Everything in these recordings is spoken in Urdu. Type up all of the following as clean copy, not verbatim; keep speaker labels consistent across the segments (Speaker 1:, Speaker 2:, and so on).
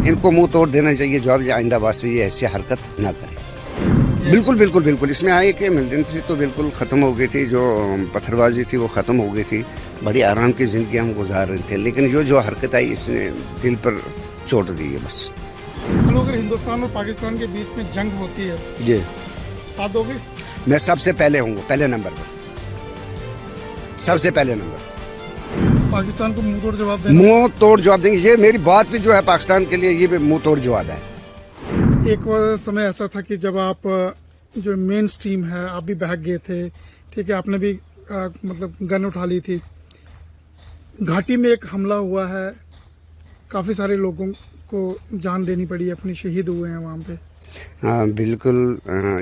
Speaker 1: ان کو منہ توڑ دینا چاہیے جو اب آئندہ بار سے یہ ایسی حرکت نہ کرے. بالکل بالکل بالکل. اس میں آئے کہ ملیٹنسی تو بالکل ختم ہو گئی تھی, جو پتھر بازی تھی وہ ختم ہو گئی تھی, بڑی آرام کی زندگی ہم گزار رہے تھے, لیکن جو حرکت آئی اس نے دل پر چوٹ دی ہے بس.
Speaker 2: اگر ہندوستان اور پاکستان کے بیچ میں جنگ ہوتی ہے
Speaker 1: جی
Speaker 2: ساتھ دو گے؟
Speaker 1: میں سب سے پہلے ہوں گا, پہلے نمبر پر, سب سے پہلے نمبر.
Speaker 2: پاکستان کو منہ توڑ جواب دینا؟
Speaker 1: منہ توڑ جواب دیں گے. یہ میری بات بھی جو ہے پاکستان کے لیے یہ بھی منہ توڑ جواب ہے.
Speaker 2: ایک سمے ایسا تھا کہ جب آپ جو مین سٹریم ہے آپ بھی بہک گئے تھے, ٹھیک ہے, آپ نے بھی مطلب گن اٹھا لی تھی. گھاٹی میں ایک حملہ ہوا ہے, کافی سارے لوگوں کو جان دینی پڑی, اپنے شہید ہوئے ہیں وہاں پہ.
Speaker 1: ہاں بالکل.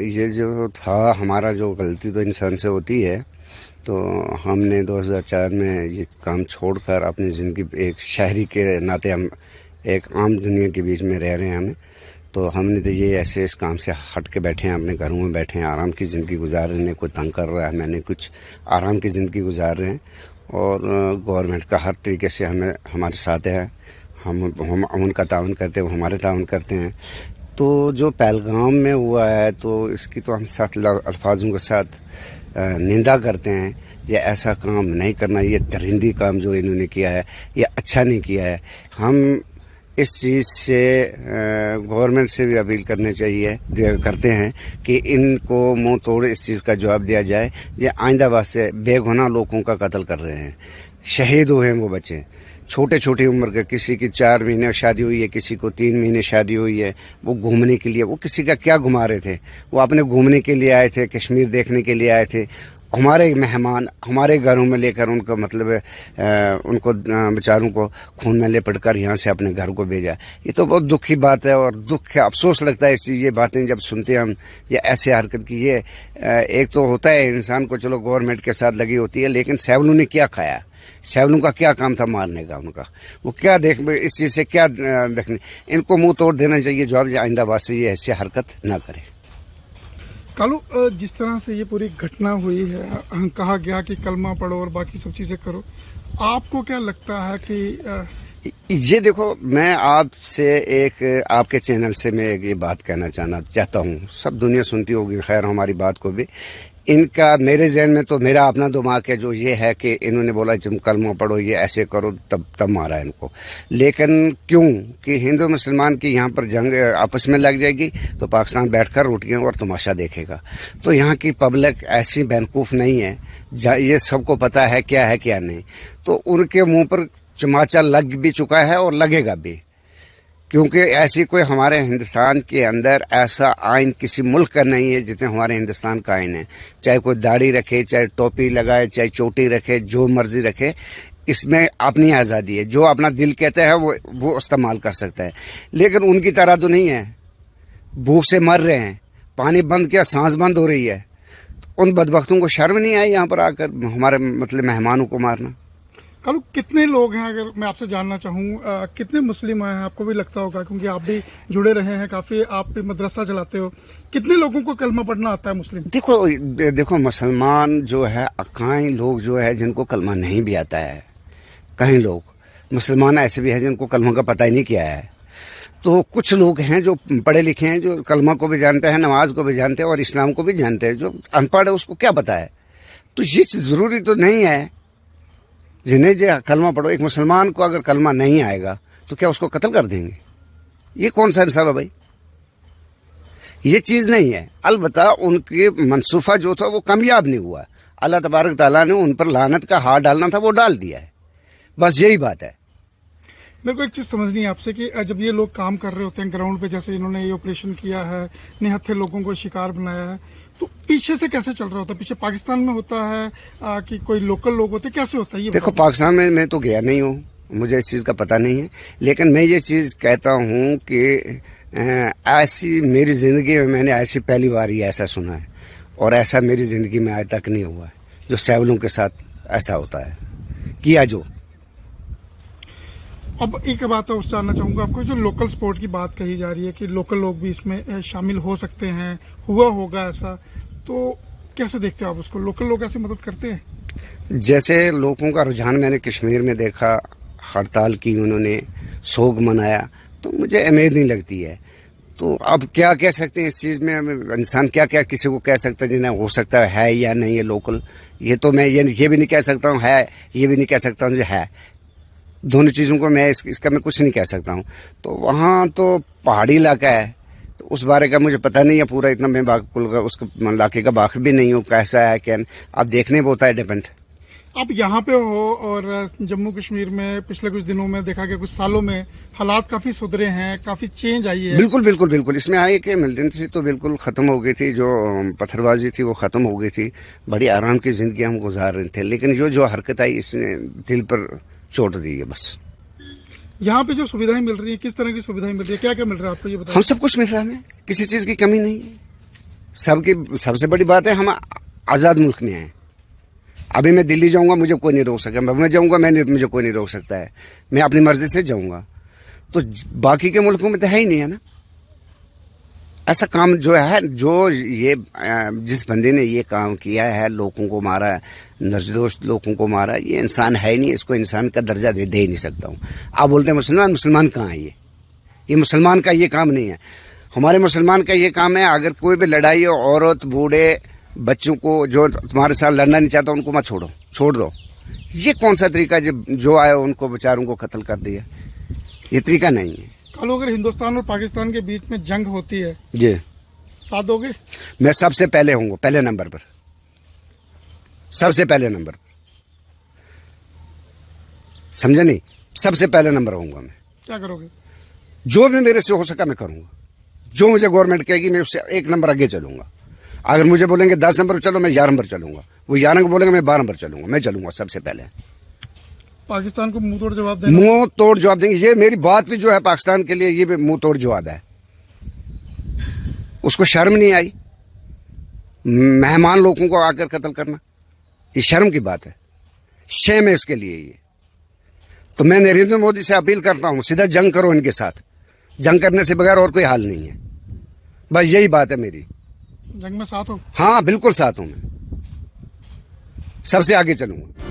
Speaker 1: یہ جو تھا ہمارا, جو غلطی تو انسان سے ہوتی ہے, تو ہم نے 2004 میں یہ کام چھوڑ کر اپنی زندگی ایک شہری کے ناطے ہم ایک عام دنیا کے بیچ میں رہ رہے ہیں ہمیں, تو ہم نے تو یہ ایسے اس کام سے ہٹ کے بیٹھے ہیں, اپنے گھروں میں بیٹھے ہیں, آرام کی زندگی گزار رہے ہیں. کوئی تنگ کر رہا ہے, میں نے کچھ آرام کی زندگی گزار رہے ہیں, اور گورنمنٹ کا ہر طریقے سے ہمارے ساتھ ہے. ہم ان کا تعاون کرتے ہیں, وہ ہمارے تعاون کرتے ہیں. تو جو پہلگام میں ہوا ہے تو اس کی تو ہم سخت الفاظوں کے ساتھ نندا کرتے ہیں. یہ ایسا کام نہیں کرنا, یہ درندی کام جو انہوں نے کیا ہے یہ اچھا نہیں کیا ہے. ہم اس چیز سے گورنمنٹ سے بھی اپیل کرتے ہیں کہ ان کو منہ توڑ اس چیز کا جواب دیا جائے. یہ آئندہ واسطے بے گناہ لوگوں کا قتل کر رہے ہیں, شہید ہوئے ہیں وہ بچے, چھوٹی عمر کے. کسی کی 4 مہینے شادی ہوئی ہے, کسی کو 3 مہینے شادی ہوئی ہے. وہ گھومنے کے لیے, وہ کسی کا کیا گھما رہے تھے, وہ اپنے گھومنے کے لیے آئے تھے, کشمیر دیکھنے کے لیے آئے تھے. ہمارے مہمان ہمارے گھروں میں لے کر ان کو مطلب ان کو بیچاروں کو خون میں لپٹ کر یہاں سے اپنے گھر کو بھیجا. یہ تو بہت دکھ کی بات ہے, اور دکھ افسوس لگتا ہے یہ باتیں جب سنتے ہیں ہم. یہ ایسے حرکت کی, یہ ایک تو ہوتا ہے انسان کو چلو گورنمنٹ کے ساتھ لگی ہوتی ہے, لیکن سیولوں نے کیا کھایا, سیولوں کا کیا کام تھا مارنے کا, ان کا وہ کیا اس چیز سے کیا دیکھنے. ان کو منہ توڑ دینا چاہیے جو اب آئندہ بار سے یہ ایسی حرکت نہ کرے.
Speaker 2: کالو, جس طرح سے یہ پوری گھٹنا ہوئی ہے, کہا گیا کہ کلمہ پڑھو اور باقی سب چیزیں کرو, آپ کو کیا لگتا ہے کہ
Speaker 1: یہ دیکھو, میں آپ سے آپ کے چینل سے میں یہ بات کہنا چاہتا ہوں, سب دنیا سنتی ہوگی خیر ہماری بات کو بھی. ان کا میرے ذہن میں تو میرا اپنا دماغ ہے جو یہ ہے کہ انہوں نے بولا تم کلمہ پڑھو, یہ ایسے کرو, تب مارا ان کو. لیکن کیوں کہ ہندو مسلمان کی یہاں پر جنگ آپس میں لگ جائے گی تو پاکستان بیٹھ کر روٹیاں اور تماشا دیکھے گا. تو یہاں کی پبلک ایسی بیوقوف نہیں ہے, یہ سب کو پتا ہے کیا ہے کیا نہیں. تو ان کے منہ پر چماچا لگ بھی چکا ہے اور لگے گا بھی, کیونکہ ایسی کوئی ہمارے ہندوستان کے اندر ایسا آئین کسی ملک کا نہیں ہے جتنے ہمارے ہندوستان کا آئین ہے. چاہے کوئی داڑھی رکھے, چاہے ٹوپی لگائے, چاہے چوٹی رکھے, جو مرضی رکھے, اس میں اپنی آزادی ہے. جو اپنا دل کہتا ہے وہ استعمال کر سکتا ہے. لیکن ان کی طرح تو نہیں ہے, بھوک سے مر رہے ہیں, پانی بند کیا سانس بند ہو رہی ہے. ان بدبختوں کو شرم نہیں آئی یہاں پر آ کر ہمارے مہمانوں کو مارنا.
Speaker 2: کالو, کتنے لوگ ہیں, اگر میں آپ سے جاننا چاہوں کتنے مسلم ہیں؟ آپ کو بھی لگتا ہوگا کیونکہ آپ بھی جڑے رہے ہیں کافی, آپ بھی مدرسہ چلاتے ہو. کتنے لوگوں کو کلمہ پڑھنا آتا ہے مسلم؟
Speaker 1: دیکھو مسلمان جو ہے, کہیں لوگ جو ہے جن کو کلمہ نہیں بھی آتا ہے, کہیں لوگ مسلمان ایسے بھی ہیں جن کو کلمہ کا پتہ ہی نہیں کیا ہے. تو کچھ لوگ ہیں جو پڑھے لکھے ہیں, جو کلمہ کو بھی جانتے ہیں, نماز کو بھی جانتے ہیں, اور اسلام کو بھی جانتے ہیں. جو ان پڑھ ہے اس کو کیا پتہ ہے. تو یہ ضروری تو نہیں ہے جنہیں جو کلمہ پڑھو. ایک مسلمان کو اگر کلمہ نہیں آئے گا تو کیا اس کو قتل کر دیں گے؟ یہ کون سا انصاف ہے بھائی؟ یہ چیز نہیں ہے. البتہ ان کے منصوبہ جو تھا وہ کامیاب نہیں ہوا. اللہ تبارک تعالیٰ نے ان پر لعنت کا ہاتھ ڈالنا تھا, وہ ڈال دیا ہے. بس یہی بات ہے.
Speaker 2: میرے کو ایک چیز سمجھنی ہے آپ سے کہ جب یہ لوگ کام کر رہے ہوتے ہیں گراؤنڈ پہ, جیسے انہوں نے یہ آپریشن کیا ہے, نہتھے لوگوں کو شکار بنایا ہے, تو پیچھے سے کیسے چل رہا ہوتا ہے؟ پیچھے پاکستان میں ہوتا ہے کہ کوئی لوکل لوگ ہوتے, کیسے ہوتا ہے یہ؟
Speaker 1: دیکھو پاکستان میں تو گیا نہیں ہوں, مجھے اس چیز کا پتہ نہیں ہے. لیکن میں یہ چیز کہتا ہوں کہ ایسی میری زندگی میں نے ایسی پہلی بار ہی ایسا سنا ہے, اور ایسا میری زندگی میں آج تک نہیں ہوا ہے جو سیولوں کے ساتھ ایسا ہوتا ہے کیا. جو
Speaker 2: اب ایک بات اور جاننا چاہوں گا آپ کو, جو لوکل سپورٹ کی بات کہی جا رہی ہے کہ لوکل لوگ بھی اس میں شامل ہو سکتے ہیں, ہوا ہوگا ایسا, تو کیسے دیکھتے ہیں آپ اس کو؟ لوکل لوگ ایسی مدد کرتے ہیں؟
Speaker 1: جیسے لوگوں کا رجحان میں نے کشمیر میں دیکھا, ہڑتال کی, انہوں نے سوگ منایا, تو مجھے امید نہیں لگتی ہے. تو اب کیا کہہ سکتے ہیں اس چیز میں, انسان کیا کیا کسی کو کہہ سکتا ہے جنہیں ہو سکتا ہے یا نہیں ہے لوکل. یہ تو میں یہ بھی نہیں کہہ سکتا ہوں ہے, یہ بھی نہیں کہہ سکتا ہوں جو ہے. دونوں چیزوں کو میں اس کا میں کچھ نہیں کہہ سکتا ہوں. تو وہاں تو پہاڑی علاقہ ہے, تو اس بارے کا مجھے پتہ نہیں ہے پورا اتنا, میں اس علاقے کا واقف بھی نہیں ہوں کیسا ہے کیا. اب دیکھنے پہ ہوتا ہے ڈیپینڈ.
Speaker 2: آپ یہاں پہ ہو اور جموں کشمیر میں پچھلے کچھ دنوں میں دیکھا کہ کچھ سالوں میں حالات کافی سدھرے ہیں, کافی چینج آئی ہے.
Speaker 1: بالکل بالکل بالکل. اس میں آئی کہ ملٹنسی تو بالکل ختم ہو گئی تھی, جو پتھر بازی تھی وہ ختم ہو گئی تھی, بڑی آرام کی زندگی ہم گزار رہے تھے. لیکن جو حرکت آئی اس نے دل پر چوٹ دی ہے بس.
Speaker 2: یہاں پہ جو سویدھائیں مل رہی ہیں, کس طرح کی سویدھائیں مل رہی ہیں, کیا کیا مل رہا ہے آپ کو یہ بتائیں.
Speaker 1: ہم سب کچھ مل رہا ہے, ہمیں کسی چیز کی کمی نہیں ہے. سب سے بڑی بات ہے ہم آزاد ملک میں ہیں. ابھی میں دلی جاؤں گا مجھے کوئی نہیں روک سکتا, میں جاؤں گا مجھے کوئی نہیں روک سکتا ہے, میں اپنی مرضی سے جاؤں گا. تو باقی کے ملکوں میں تو ہے ہی نہیں ہے نا ایسا کام. جو ہے جو یہ جس بندے نے یہ کام کیا ہے, لوگوں کو مارا, نرجدوش لوگوں کو مارا, یہ انسان ہے ہی نہیں, اس کو انسان کا درجہ دے ہی نہیں سکتا ہوں. آپ بولتے ہیں مسلمان کہاں ہے, یہ مسلمان کا یہ کام نہیں ہے. ہمارے مسلمان کا یہ کام ہے, اگر کوئی بھی لڑائی ہو, عورت بوڑھے بچوں کو جو تمہارے ساتھ لڑنا نہیں چاہتا ان کو مت چھوڑ دو. یہ کون سا طریقہ جو آئے ان کو بیچاروں کو قتل کر دیا, یہ طریقہ نہیں ہے.
Speaker 2: کل اگر ہندوستان اور پاکستان کے بیچ میں جنگ ہوتی ہے
Speaker 1: جی
Speaker 2: ساتھ دو گے؟
Speaker 1: میں سب سے پہلے ہوں گا, پہلے نمبر پر, سب سے پہلے نمبر پر, سمجھے نہیں, سب سے پہلے نمبر ہوں گا میں.
Speaker 2: کیا کرو گے؟
Speaker 1: جو بھی میرے سے ہو سکا میں کروں گا. جو مجھے گورنمنٹ کہے گی میں اس سے 1 نمبر آگے چلوں گا. اگر مجھے بولیں گے 10 نمبر چلو, میں 11 نمبر چلوں گا. وہ 11 کو بولیں گے میں 12 نمبر چلوں گا. میں چلوں گا سب سے پہلے.
Speaker 2: پاکستان کو منہ توڑ جواب دینا,
Speaker 1: منہ توڑ جواب دیں گے. یہ میری بات بھی جو ہے پاکستان کے لیے یہ بھی منہ توڑ جواب ہے. اس کو شرم نہیں آئی مہمان لوگوں کو آ کر قتل کرنا, یہ شرم کی بات ہے, شیم ہے اس کے لیے یہ. تو میں نریندر مودی سے اپیل کرتا ہوں سیدھا جنگ کرو ان کے ساتھ. جنگ کرنے سے بغیر اور کوئی حال نہیں ہے. بس یہی بات ہے میری.
Speaker 2: جنگ میں ساتھ ہو؟
Speaker 1: ہاں بالکل ساتھ ہوں, میں سب سے آگے چلوں گا.